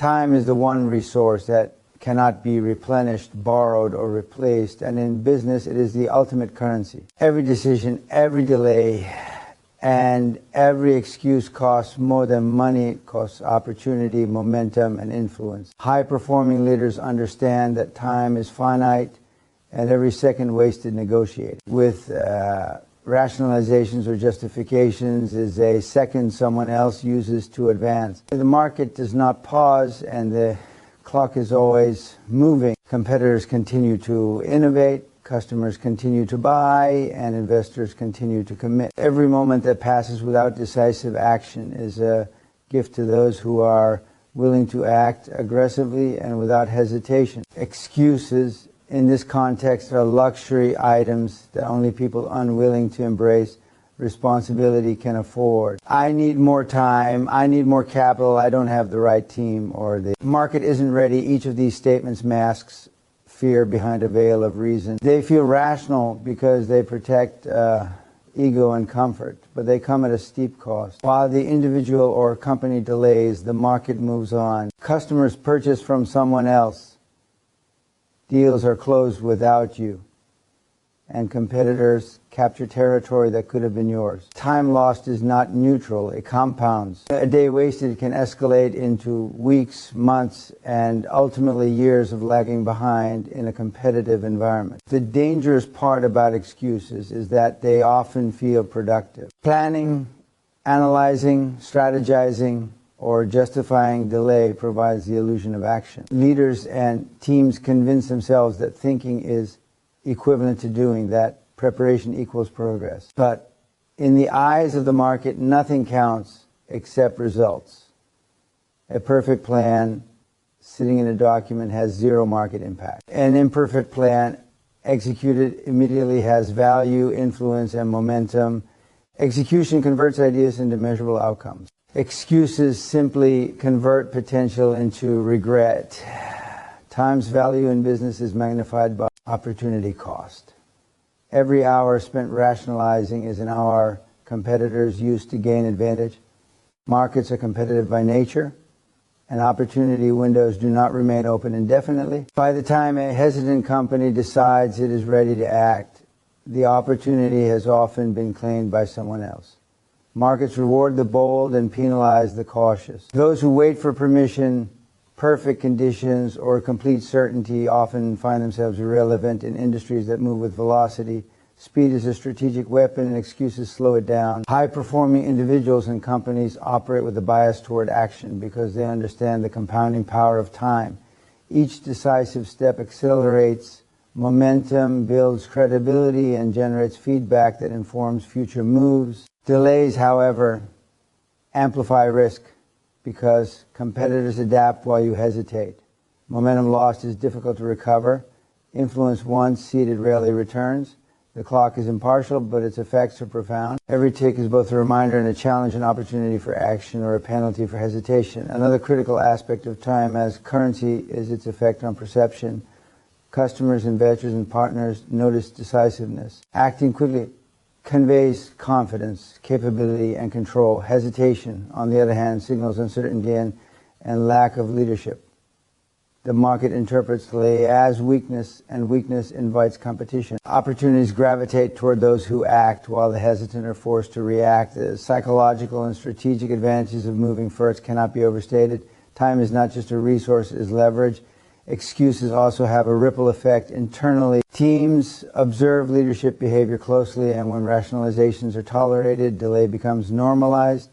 Time is the one resource that cannot be replenished, borrowed, or replaced, and in business it is the ultimate currency. Every decision, every delay, and every excuse costs more than money. It costs opportunity, momentum, and influence. High-performing leaders understand that time is finite and every second wasted negotiating. With rationalizations or justifications is a second someone else uses to advance. The market does not pause and the clock is always moving. Competitors continue to innovate, customers continue to buy, and investors continue to commit. Every moment that passes without decisive action is a gift to those who are willing to act aggressively and without hesitation. Excuses in this context are luxury items that only people unwilling to embrace responsibility can afford. I need more time, I need more capital, I don't have the right team, or the market isn't ready. Each of these statements masks fear behind a veil of reason. They feel rational because they protect ego and comfort, but they come at a steep cost. While the individual or company delays, the market moves on. Customers purchase from someone else. Deals are closed without you. And competitors capture territory that could have been yours. Time lost is not neutral, it compounds. A day wasted can escalate into weeks, months, and ultimately years of lagging behind in a competitive environment. The dangerous part about excuses is that they often feel productive. Planning, analyzing, strategizing, or justifying delay provides the illusion of action. Leaders and teams convince themselves that thinking is equivalent to doing, that preparation equals progress. But in the eyes of the market, nothing counts except results. A perfect plan sitting in a document has zero market impact. An imperfect plan executed immediately has value, influence, and momentum. Execution converts ideas into measurable outcomes. Excuses simply convert potential into regret. Time's value in business is magnified by opportunity cost. Every hour spent rationalizing is an hour competitors use to gain advantage. Markets are competitive by nature, and opportunity windows do not remain open indefinitely. By the time a hesitant company decides it is ready to act, the opportunity has often been claimed by someone else. Markets reward the bold and penalize the cautious. Those who wait for permission, perfect conditions, or complete certainty often find themselves irrelevant in industries that move with velocity. Speed is a strategic weapon and excuses slow it down. High-performing individuals and companies operate with a bias toward action because they understand the compounding power of time. Each decisive step accelerates momentum, builds credibility, and generates feedback that informs future moves. Delays, however, amplify risk because competitors adapt while you hesitate. Momentum lost is difficult to recover. Influence once seeded rarely returns. The clock is impartial, but its effects are profound. Every tick is both a reminder and a challenge, an opportunity for action or a penalty for hesitation. Another critical aspect of time as currency is its effect on perception. Customers, investors, and partners notice decisiveness. Acting quickly conveys confidence, capability, and control. Hesitation, on the other hand, signals uncertainty and lack of leadership. The market interprets delay as weakness, and weakness invites competition. Opportunities gravitate toward those who act, while the hesitant are forced to react. The psychological and strategic advantages of moving first cannot be overstated. Time is not just a resource, it is leverage. Excuses also have a ripple effect internally. Teams observe leadership behavior closely, and when rationalizations are tolerated, delay becomes normalized.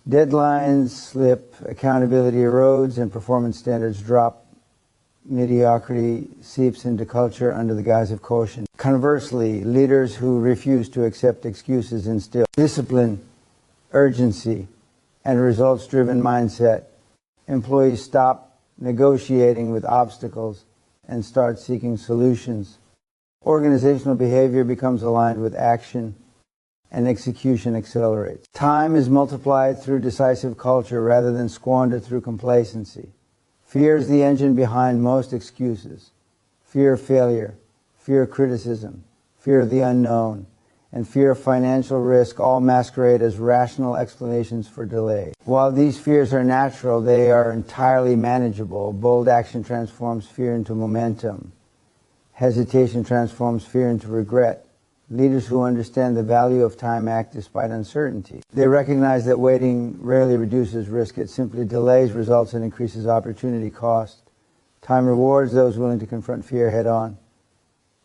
Deadlines slip, accountability erodes, and performance standards drop. Mediocrity seeps into culture under the guise of caution. Conversely, leaders who refuse to accept excuses instill discipline, urgency, and results-driven mindset. Employees stop negotiating with obstacles and start seeking solutions. Organizational behavior becomes aligned with action, and execution accelerates. Time is multiplied through decisive culture rather than squandered through complacency. Fear is the engine behind most excuses. Fear of failure, fear of criticism, fear of the unknown, and fear of financial risk all masquerade as rational explanations for delay. While these fears are natural, they are entirely manageable. Bold action transforms fear into momentum. Hesitation transforms fear into regret. Leaders who understand the value of time act despite uncertainty. They recognize that waiting rarely reduces risk. It simply delays results and increases opportunity cost. Time rewards those willing to confront fear head-on.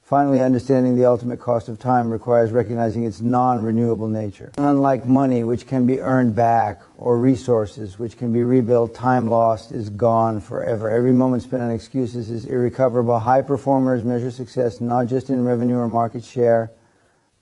Finally, understanding the ultimate cost of time requires recognizing its non-renewable nature. Unlike money, which can be earned back, or resources, which can be rebuilt, time lost is gone forever. Every moment spent on excuses is irrecoverable. High performers measure success not just in revenue or market share,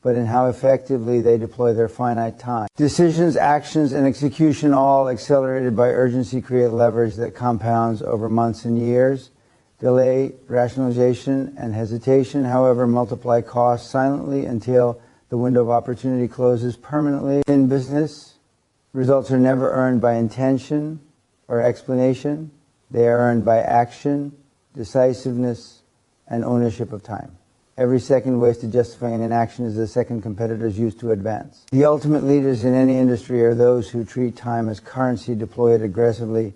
but in how effectively they deploy their finite time. Decisions, actions, and execution, all accelerated by urgency, create leverage that compounds over months and years. Delay, rationalization, and hesitation, however, multiply costs silently until the window of opportunity closes permanently. In business, results are never earned by intention or explanation. They are earned by action, decisiveness, and ownership of time. Every second wasted justifying an action is the second competitors use to advance. The ultimate leaders in any industry are those who treat time as currency, deploy it aggressively,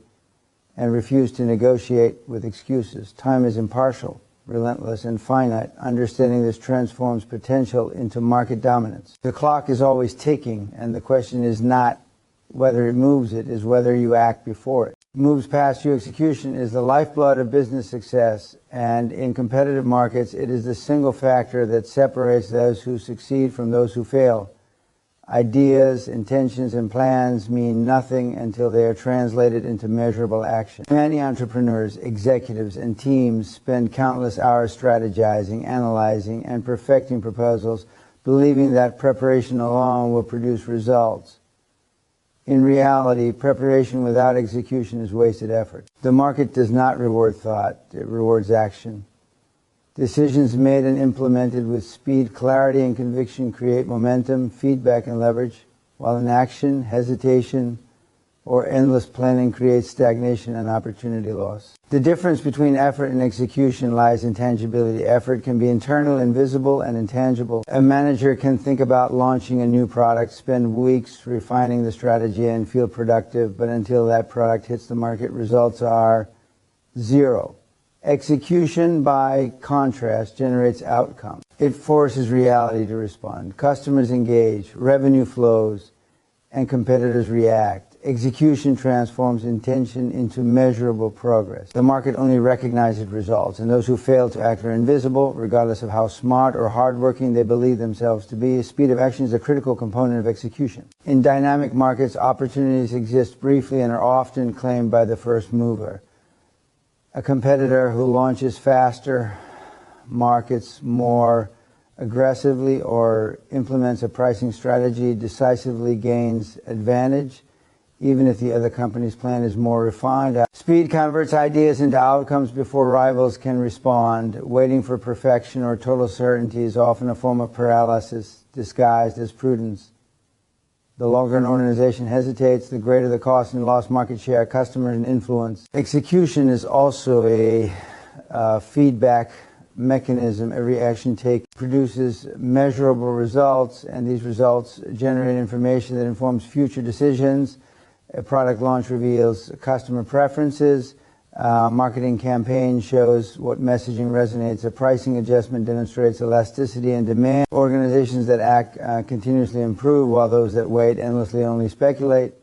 and refuse to negotiate with excuses. Time is impartial, relentless, and finite. Understanding this transforms potential into market dominance. The clock is always ticking, and the question is not whether it moves, it is whether you act before it. Moves past you. Execution is the lifeblood of business success, and in competitive markets, it is the single factor that separates those who succeed from those who fail. Ideas, intentions, and plans mean nothing until they are translated into measurable action. Many entrepreneurs, executives, and teams spend countless hours strategizing, analyzing, and perfecting proposals, believing that preparation alone will produce results. In reality, preparation without execution is wasted effort. The market does not reward thought, it rewards action. Decisions made and implemented with speed, clarity, and conviction create momentum, feedback, and leverage, while inaction, hesitation, or endless planning creates stagnation and opportunity loss. The difference between effort and execution lies in tangibility. Effort can be internal, invisible, and intangible. A manager can think about launching a new product, spend weeks refining the strategy, and feel productive, but until that product hits the market, results are zero. Execution, by contrast, generates outcome. It forces reality to respond. Customers engage, revenue flows, and competitors react. Execution transforms intention into measurable progress. The market only recognizes results, and those who fail to act are invisible, regardless of how smart or hardworking they believe themselves to be. Speed of action is a critical component of execution. In dynamic markets, opportunities exist briefly and are often claimed by the first mover. A competitor who launches faster, markets more aggressively, or implements a pricing strategy decisively gains advantage, even if the other company's plan is more refined. Speed converts ideas into outcomes before rivals can respond. Waiting for perfection or total certainty is often a form of paralysis disguised as prudence. The longer an organization hesitates, the greater the cost in lost market share, customers, and influence. Execution is also a feedback mechanism. Every action taken produces measurable results, and these results generate information that informs future decisions. A product launch reveals customer preferences. Marketing campaign shows what messaging resonates. A pricing adjustment demonstrates elasticity and demand. Organizations that act continuously improve, while those that wait endlessly only speculate.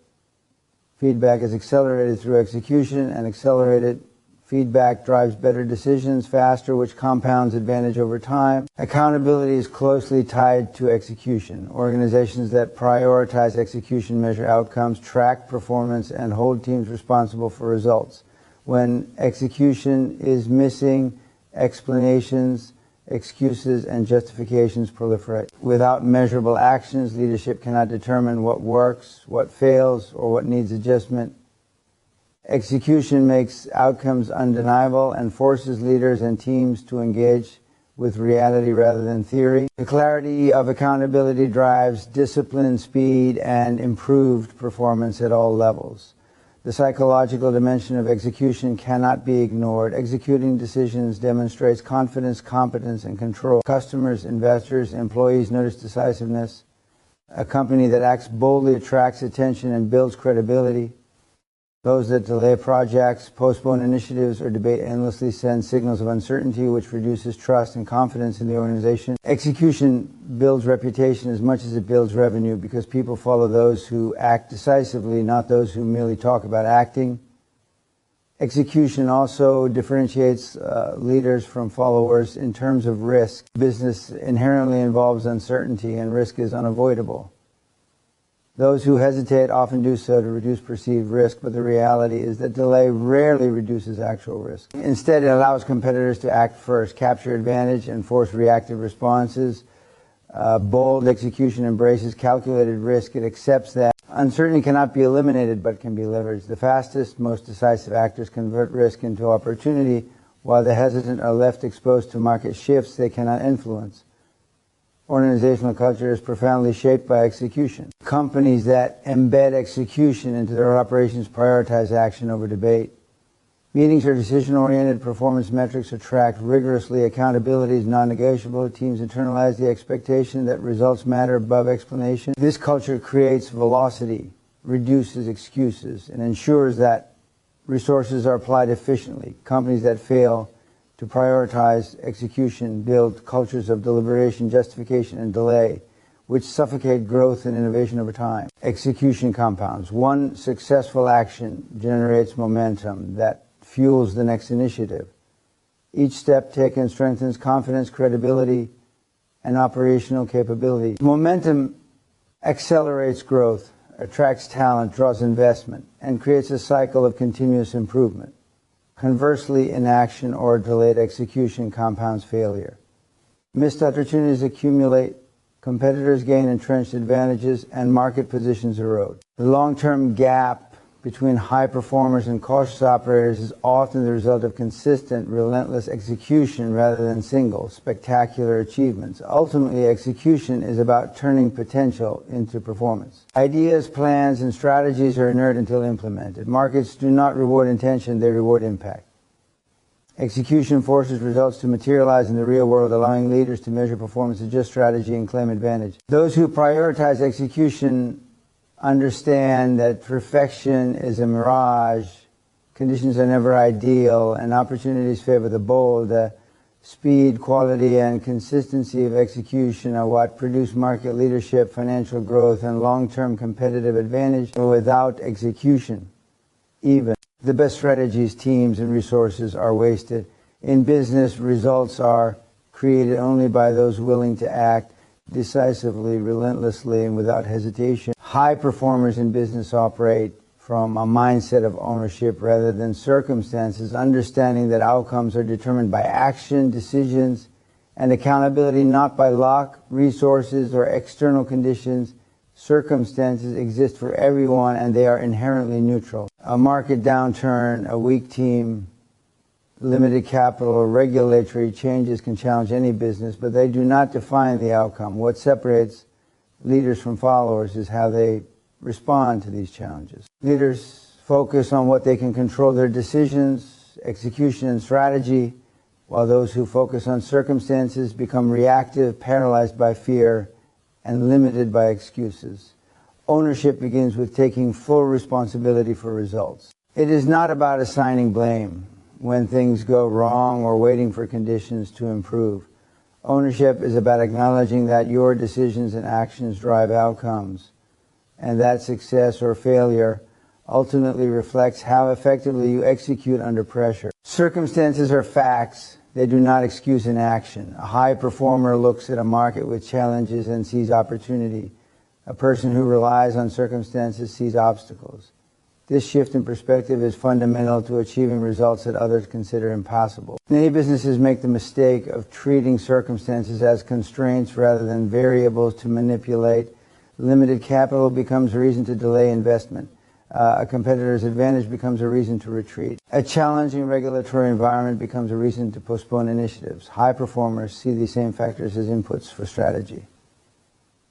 Feedback is accelerated through execution, and accelerated feedback drives better decisions faster, which compounds advantage over time. Accountability is closely tied to execution. Organizations that prioritize execution measure outcomes, track performance, and hold teams responsible for results. When execution is missing, explanations, excuses, and justifications proliferate. Without measurable actions, leadership cannot determine what works, what fails, or what needs adjustment. Execution makes outcomes undeniable and forces leaders and teams to engage with reality rather than theory. The clarity of accountability drives discipline, speed, and improved performance at all levels. The psychological dimension of execution cannot be ignored. Executing decisions demonstrates confidence, competence, and control. Customers, investors, employees notice decisiveness. A company that acts boldly attracts attention and builds credibility. Those that delay projects, postpone initiatives, or debate endlessly send signals of uncertainty, which reduces trust and confidence in the organization. Execution builds reputation as much as it builds revenue, because people follow those who act decisively, not those who merely talk about acting. Execution also differentiates leaders from followers in terms of risk. Business inherently involves uncertainty, and risk is unavoidable. Those who hesitate often do so to reduce perceived risk, but the reality is that delay rarely reduces actual risk. Instead, it allows competitors to act first, capture advantage, and force reactive responses. Bold execution embraces calculated risk. It accepts that uncertainty cannot be eliminated, but can be leveraged. The fastest, most decisive actors convert risk into opportunity, while the hesitant are left exposed to market shifts they cannot influence. Organizational culture is profoundly shaped by execution. Companies that embed execution into their operations prioritize action over debate. Meetings are decision-oriented, performance metrics are tracked rigorously, accountability is non-negotiable, teams internalize the expectation that results matter above explanation. This culture creates velocity, reduces excuses, and ensures that resources are applied efficiently. Companies that fail to prioritize execution build cultures of deliberation, justification, and delay, which suffocate growth and innovation over time. Execution compounds. One successful action generates momentum that fuels the next initiative. Each step taken strengthens confidence, credibility, and operational capability. Momentum accelerates growth, attracts talent, draws investment, and creates a cycle of continuous improvement. Conversely, inaction or delayed execution compounds failure. Missed opportunities accumulate, competitors gain entrenched advantages, and market positions erode. The long-term gap between high performers and cautious operators is often the result of consistent, relentless execution rather than single, spectacular achievements. Ultimately, execution is about turning potential into performance. Ideas, plans, and strategies are inert until implemented. Markets do not reward intention, they reward impact. Execution forces results to materialize in the real world, allowing leaders to measure performance, adjust strategy, and claim advantage. Those who prioritize execution understand that perfection is a mirage, conditions are never ideal, and opportunities favor the bold. The speed, quality, and consistency of execution are what produce market leadership, financial growth, and long-term competitive advantage. Without execution, even the best strategies, teams, and resources are wasted. In business, results are created only by those willing to act decisively, relentlessly, and without hesitation. High performers in business operate from a mindset of ownership rather than circumstances, understanding that outcomes are determined by action, decisions, and accountability, not by luck, resources, or external conditions. Circumstances exist for everyone, and they are inherently neutral. A market downturn, a weak team, limited capital, or regulatory changes can challenge any business, but they do not define the outcome. What separates leaders from followers is how they respond to these challenges. Leaders focus on what they can control, their decisions, execution, and strategy, while those who focus on circumstances become reactive, paralyzed by fear, and limited by excuses. Ownership begins with taking full responsibility for results. It is not about assigning blame when things go wrong or waiting for conditions to improve. Ownership is about acknowledging that your decisions and actions drive outcomes, and that success or failure ultimately reflects how effectively you execute under pressure. Circumstances are facts. They do not excuse inaction. A high performer looks at a market with challenges and sees opportunity. A person who relies on circumstances sees obstacles. This shift in perspective is fundamental to achieving results that others consider impossible. Many businesses make the mistake of treating circumstances as constraints rather than variables to manipulate. Limited capital becomes a reason to delay investment. A competitor's advantage becomes a reason to retreat. A challenging regulatory environment becomes a reason to postpone initiatives. High performers see these same factors as inputs for strategy.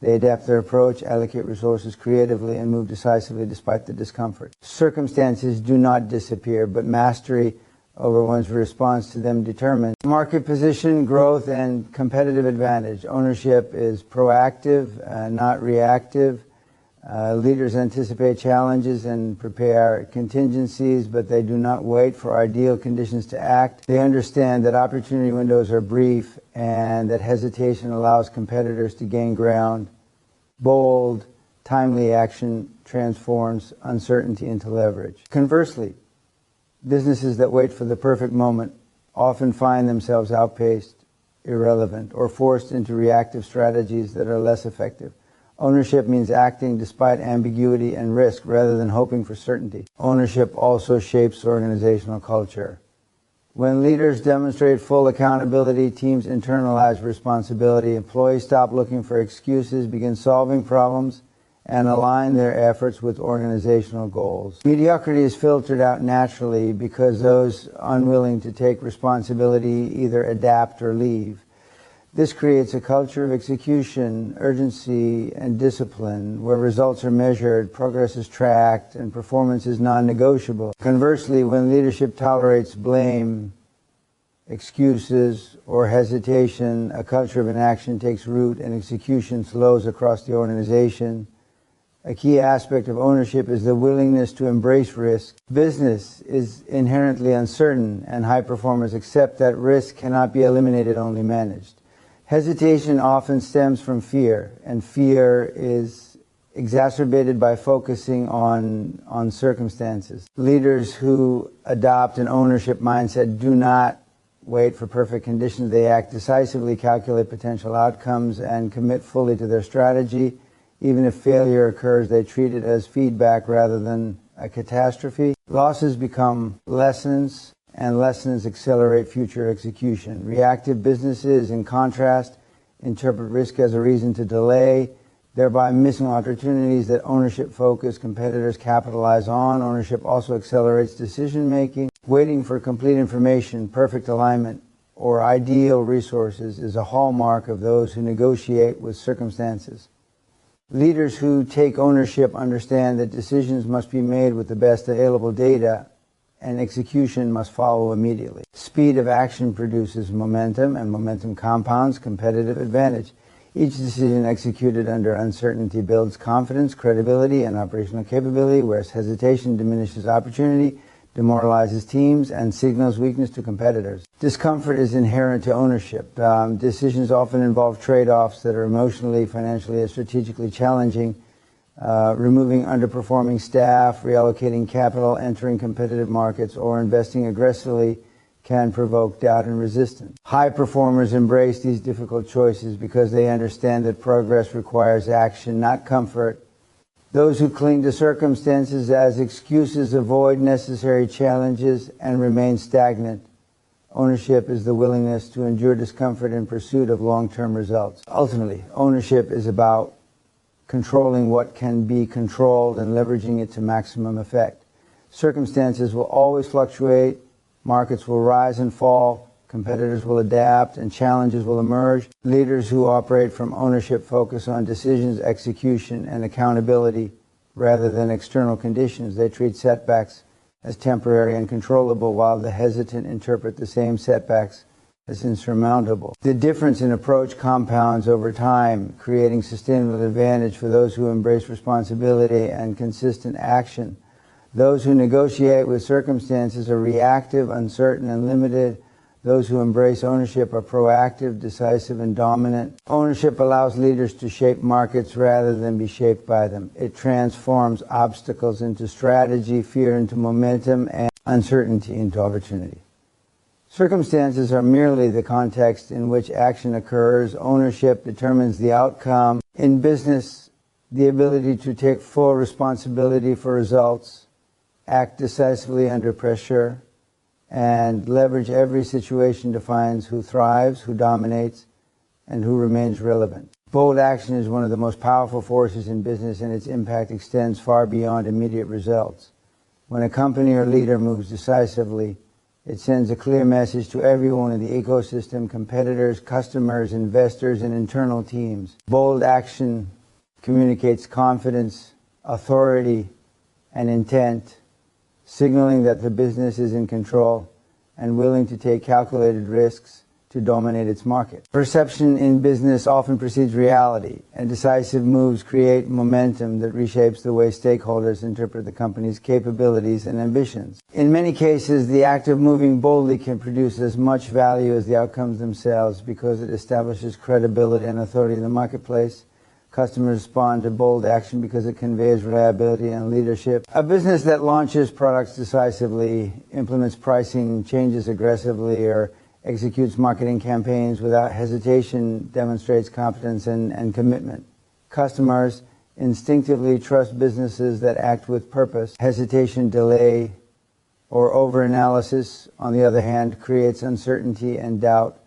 They adapt their approach, allocate resources creatively, and move decisively despite the discomfort. Circumstances do not disappear, but mastery over one's response to them determines market position, growth, and competitive advantage. Ownership is proactive, not reactive. Leaders anticipate challenges and prepare contingencies, but they do not wait for ideal conditions to act. They understand that opportunity windows are brief and that hesitation allows competitors to gain ground. Bold, timely action transforms uncertainty into leverage. Conversely, businesses that wait for the perfect moment often find themselves outpaced, irrelevant, or forced into reactive strategies that are less effective. Ownership means acting despite ambiguity and risk rather than hoping for certainty. Ownership also shapes organizational culture. When leaders demonstrate full accountability, teams internalize responsibility, employees stop looking for excuses, begin solving problems, and align their efforts with organizational goals. Mediocrity is filtered out naturally because those unwilling to take responsibility either adapt or leave. This creates a culture of execution, urgency, and discipline, where results are measured, progress is tracked, and performance is non-negotiable. Conversely, when leadership tolerates blame, excuses, or hesitation, a culture of inaction takes root and execution slows across the organization. A key aspect of ownership is the willingness to embrace risk. Business is inherently uncertain, and high performers accept that risk cannot be eliminated, only managed. Hesitation often stems from fear, and fear is exacerbated by focusing on circumstances. Leaders who adopt an ownership mindset do not wait for perfect conditions. They act decisively, calculate potential outcomes, and commit fully to their strategy. Even if failure occurs, they treat it as feedback rather than a catastrophe. Losses become lessons, and lessons accelerate future execution. Reactive businesses, in contrast, interpret risk as a reason to delay, thereby missing opportunities that ownership-focused competitors capitalize on. Ownership also accelerates decision-making. Waiting for complete information, perfect alignment, or ideal resources is a hallmark of those who negotiate with circumstances. Leaders who take ownership understand that decisions must be made with the best available data, and execution must follow immediately. Speed of action produces momentum, and momentum compounds competitive advantage. Each decision executed under uncertainty builds confidence, credibility, and operational capability, whereas hesitation diminishes opportunity, demoralizes teams, and signals weakness to competitors. Discomfort is inherent to ownership. Decisions often involve trade-offs that are emotionally, financially, and strategically challenging. Removing underperforming staff, reallocating capital, entering competitive markets, or investing aggressively can provoke doubt and resistance. High performers embrace these difficult choices because they understand that progress requires action, not comfort. Those who cling to circumstances as excuses avoid necessary challenges and remain stagnant. Ownership is the willingness to endure discomfort in pursuit of long-term results. Ultimately, ownership is about controlling what can be controlled and leveraging it to maximum effect. Circumstances will always fluctuate, markets will rise and fall, competitors will adapt, and challenges will emerge. Leaders who operate from ownership focus on decisions, execution, and accountability rather than external conditions. They treat setbacks as temporary and controllable, while the hesitant interpret the same setbacks as insurmountable. The difference in approach compounds over time, creating sustainable advantage for those who embrace responsibility and consistent action. Those who negotiate with circumstances are reactive, uncertain, and limited. Those who embrace ownership are proactive, decisive, and dominant. Ownership allows leaders to shape markets rather than be shaped by them. It transforms obstacles into strategy, fear into momentum, and uncertainty into opportunity. Circumstances are merely the context in which action occurs. Ownership determines the outcome. In business, the ability to take full responsibility for results, act decisively under pressure, and leverage every situation defines who thrives, who dominates, and who remains relevant. Bold action is one of the most powerful forces in business, and its impact extends far beyond immediate results. When a company or leader moves decisively, It sends a clear message to everyone in the ecosystem: competitors, customers, investors, and internal teams. Bold action communicates confidence, authority, and intent, signaling that the business is in control and willing to take calculated risks to dominate its market. Perception in business often precedes reality, and decisive moves create momentum that reshapes the way stakeholders interpret the company's capabilities and ambitions. In many cases, the act of moving boldly can produce as much value as the outcomes themselves because it establishes credibility and authority in the marketplace. Customers respond to bold action because it conveys reliability and leadership. A business that launches products decisively, implements pricing changes aggressively, or executes marketing campaigns without hesitation demonstrates competence and commitment. Customers instinctively trust businesses that act with purpose. Hesitation, delay, or overanalysis, on the other hand, creates uncertainty and doubt.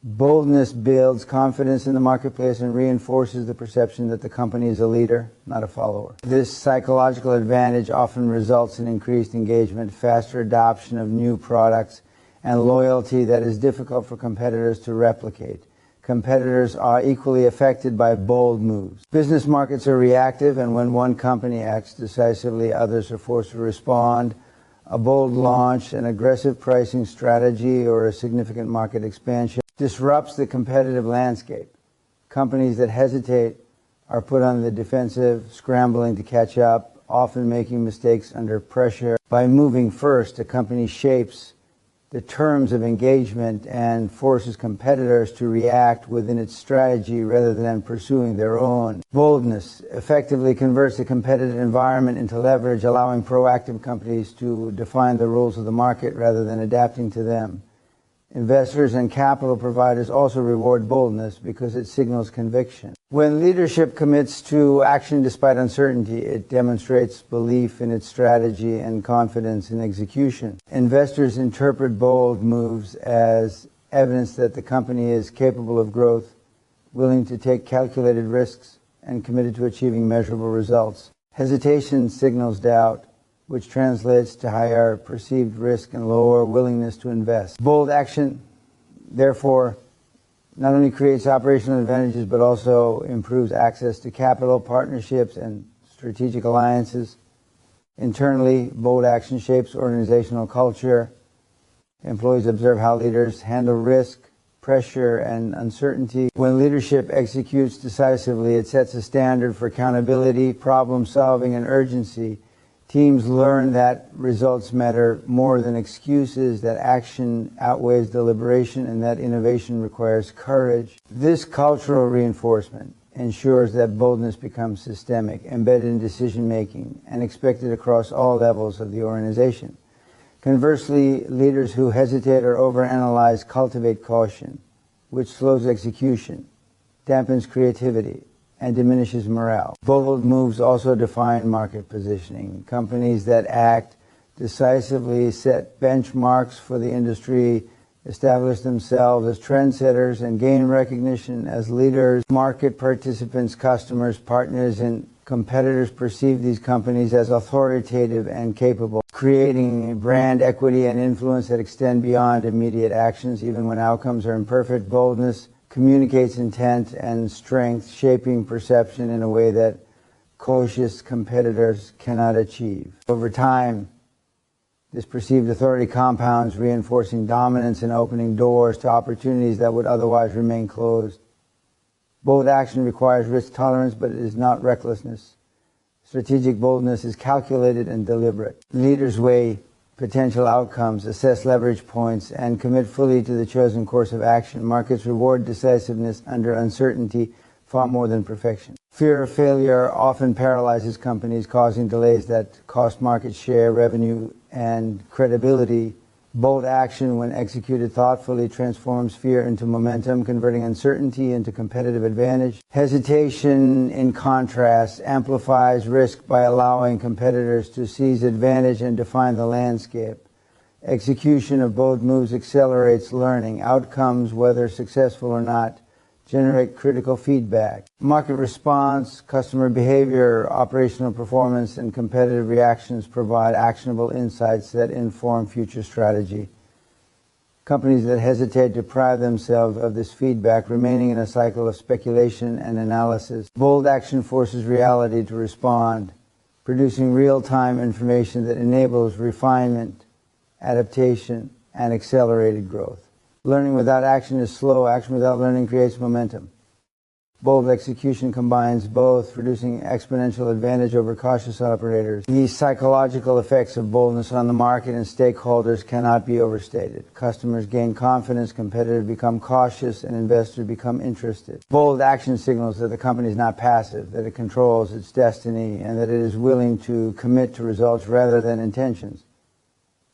Boldness builds confidence in the marketplace and reinforces the perception that the company is a leader, not a follower. This psychological advantage often results in increased engagement, faster adoption of new products, and loyalty that is difficult for competitors to replicate. Competitors are equally affected by bold moves. Business markets are reactive, and when one company acts decisively, others are forced to respond. A bold launch, an aggressive pricing strategy, or a significant market expansion disrupts the competitive landscape. Companies that hesitate are put on the defensive, scrambling to catch up, often making mistakes under pressure. By moving first, a company shapes the terms of engagement and forces competitors to react within its strategy rather than pursuing their own. Boldness effectively converts the competitive environment into leverage, allowing proactive companies to define the rules of the market rather than adapting to them. Investors and capital providers also reward boldness because it signals conviction. When leadership commits to action despite uncertainty, it demonstrates belief in its strategy and confidence in execution. Investors interpret bold moves as evidence that the company is capable of growth, willing to take calculated risks, and committed to achieving measurable results. Hesitation signals doubt, which translates to higher perceived risk and lower willingness to invest. Bold action, therefore, not only creates operational advantages but also improves access to capital, partnerships, and strategic alliances. Internally, bold action shapes organizational culture. Employees observe how leaders handle risk, pressure, and uncertainty. When leadership executes decisively, it sets a standard for accountability, problem solving, and urgency. Teams learn that results matter more than excuses, that action outweighs deliberation, and that innovation requires courage. This cultural reinforcement ensures that boldness becomes systemic, embedded in decision-making, and expected across all levels of the organization. Conversely, leaders who hesitate or overanalyze cultivate caution, which slows execution, dampens creativity, and diminishes morale. Bold moves also define market positioning. Companies that act decisively set benchmarks for the industry, establish themselves as trendsetters, and gain recognition as leaders. Market participants, customers, partners, and competitors perceive these companies as authoritative and capable, creating brand equity and influence that extend beyond immediate actions. Even when outcomes are imperfect, boldness communicates intent and strength, shaping perception in a way that cautious competitors cannot achieve. Over time, this perceived authority compounds, reinforcing dominance and opening doors to opportunities that would otherwise remain closed. Bold action requires risk tolerance, but it is not recklessness. Strategic boldness is calculated and deliberate. Leaders weigh potential outcomes, assess leverage points, and commit fully to the chosen course of action. Markets reward decisiveness under uncertainty far more than perfection. Fear of failure often paralyzes companies, causing delays that cost market share, revenue, and credibility. Bold action, when executed thoughtfully, transforms fear into momentum, converting uncertainty into competitive advantage. Hesitation, in contrast, amplifies risk by allowing competitors to seize advantage and define the landscape. Execution of bold moves accelerates learning. Outcomes, whether successful or not, generate critical feedback. Market response, customer behavior, operational performance, and competitive reactions provide actionable insights that inform future strategy. Companies that hesitate deprive themselves of this feedback, remaining in a cycle of speculation and analysis. Bold action forces reality to respond, producing real-time information that enables refinement, adaptation, and accelerated growth. Learning without action is slow. Action without learning creates momentum. Bold execution combines both, producing exponential advantage over cautious operators. The psychological effects of boldness on the market and stakeholders cannot be overstated. Customers gain confidence, competitors become cautious, and investors become interested. Bold action signals that the company is not passive, that it controls its destiny, and that it is willing to commit to results rather than intentions.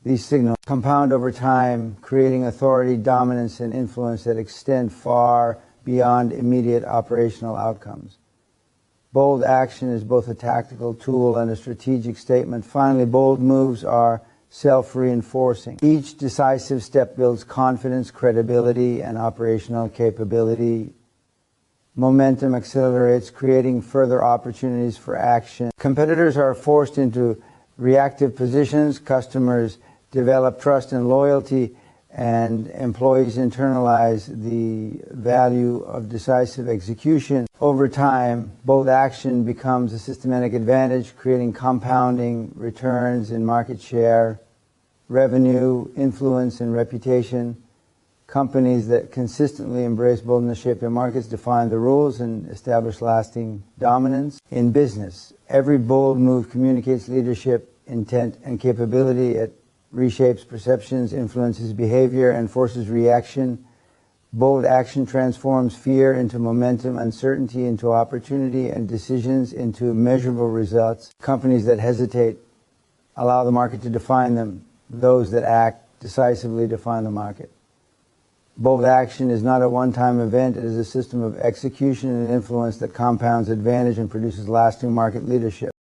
These signals compound over time, creating authority, dominance, and influence that extend far beyond immediate operational outcomes. Bold action is both a tactical tool and a strategic statement. Finally, bold moves are self-reinforcing. Each decisive step builds confidence, credibility, and operational capability. Momentum accelerates, creating further opportunities for action. Competitors are forced into reactive positions. Customers develop trust and loyalty, and employees internalize the value of decisive execution. Over time, bold action becomes a systematic advantage, creating compounding returns in market share, revenue, influence, and reputation. Companies that consistently embrace boldness shape their markets, define the rules, and establish lasting dominance. In business, every bold move communicates leadership, intent, and capability. It reshapes perceptions, influences behavior, and forces reaction. Bold action transforms fear into momentum, uncertainty into opportunity, and decisions into measurable results. Companies that hesitate allow the market to define them. Those that act decisively define the market. Bold action is not a one-time event. It is a system of execution and influence that compounds advantage and produces lasting market leadership.